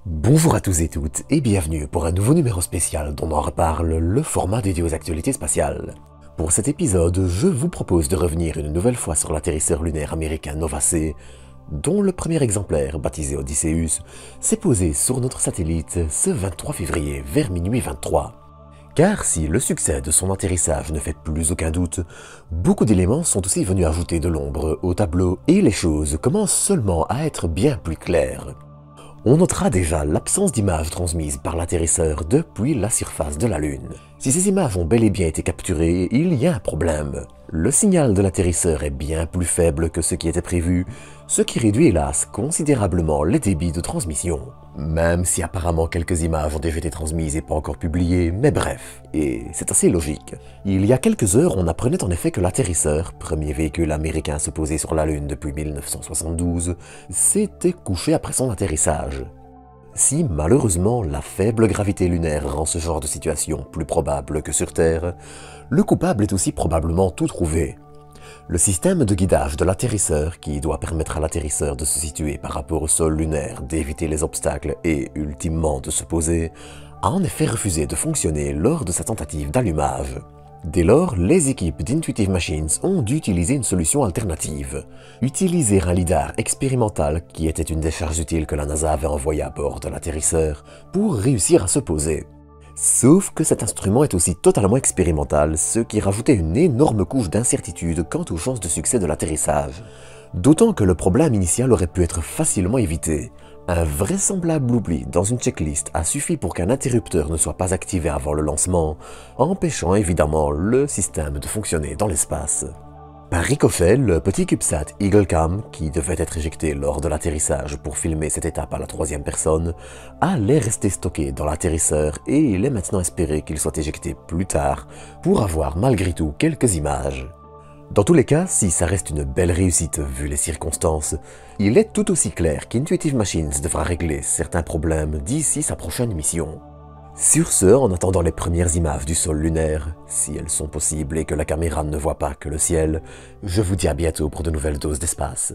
Bonjour à tous et toutes et bienvenue pour un nouveau numéro spécial dont on reparle, le format dédié aux actualités spatiales. Pour cet épisode, je vous propose de revenir une nouvelle fois sur l'atterrisseur lunaire américain Nova C, dont le premier exemplaire, baptisé Odysseus, s'est posé sur notre satellite ce 23 février vers minuit 23. Car si le succès de son atterrissage ne fait plus aucun doute, beaucoup d'éléments sont aussi venus ajouter de l'ombre au tableau et les choses commencent seulement à être bien plus claires. On notera déjà l'absence d'images transmises par l'atterrisseur depuis la surface de la Lune. Si ces images ont bel et bien été capturées, il y a un problème. Le signal de l'atterrisseur est bien plus faible que ce qui était prévu, ce qui réduit hélas considérablement les débits de transmission. Même si apparemment quelques images ont déjà été transmises et pas encore publiées, mais bref, et c'est assez logique. Il y a quelques heures, on apprenait en effet que l'atterrisseur, premier véhicule américain à se poser sur la Lune depuis 1972, s'était couché après son atterrissage. Si malheureusement la faible gravité lunaire rend ce genre de situation plus probable que sur Terre, le coupable est aussi probablement tout trouvé. Le système de guidage de l'atterrisseur, qui doit permettre à l'atterrisseur de se situer par rapport au sol lunaire, d'éviter les obstacles et, ultimement, de se poser, a en effet refusé de fonctionner lors de sa tentative d'allumage. Dès lors, les équipes d'Intuitive Machines ont dû utiliser une solution alternative. Utiliser un lidar expérimental, qui était une des charges utiles que la NASA avait envoyé à bord de l'atterrisseur, pour réussir à se poser. Sauf que cet instrument est aussi totalement expérimental, ce qui rajoutait une énorme couche d'incertitude quant aux chances de succès de l'atterrissage. D'autant que le problème initial aurait pu être facilement évité. Un vraisemblable oubli dans une checklist a suffi pour qu'un interrupteur ne soit pas activé avant le lancement, empêchant évidemment le système de fonctionner dans l'espace. Par ricochet, le petit CubeSat EagleCam, qui devait être éjecté lors de l'atterrissage pour filmer cette étape à la troisième personne, allait rester stocké dans l'atterrisseur et il est maintenant espéré qu'il soit éjecté plus tard pour avoir malgré tout quelques images. Dans tous les cas, si ça reste une belle réussite vu les circonstances, il est tout aussi clair qu'Intuitive Machines devra régler certains problèmes d'ici sa prochaine mission. Sur ce, en attendant les premières images du sol lunaire, si elles sont possibles et que la caméra ne voit pas que le ciel, je vous dis à bientôt pour de nouvelles doses d'espace.